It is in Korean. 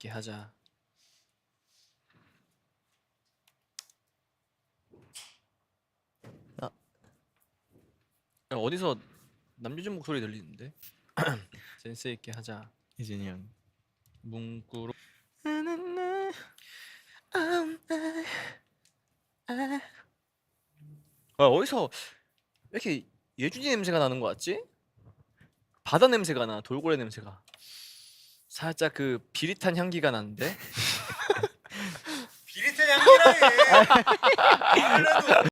있게 하자. 야, 어디서 남유진 목소리 들리는데? 센스 있게 하자. 이진이 형. 문구로. 어디서 왜 이렇게 예준이 냄새가 나는 거 같지? 바다 냄새가 나. 돌고래 냄새가. 살짝 그 비릿한 향기가 나는데. 비릿한 향기라니. 말을 해도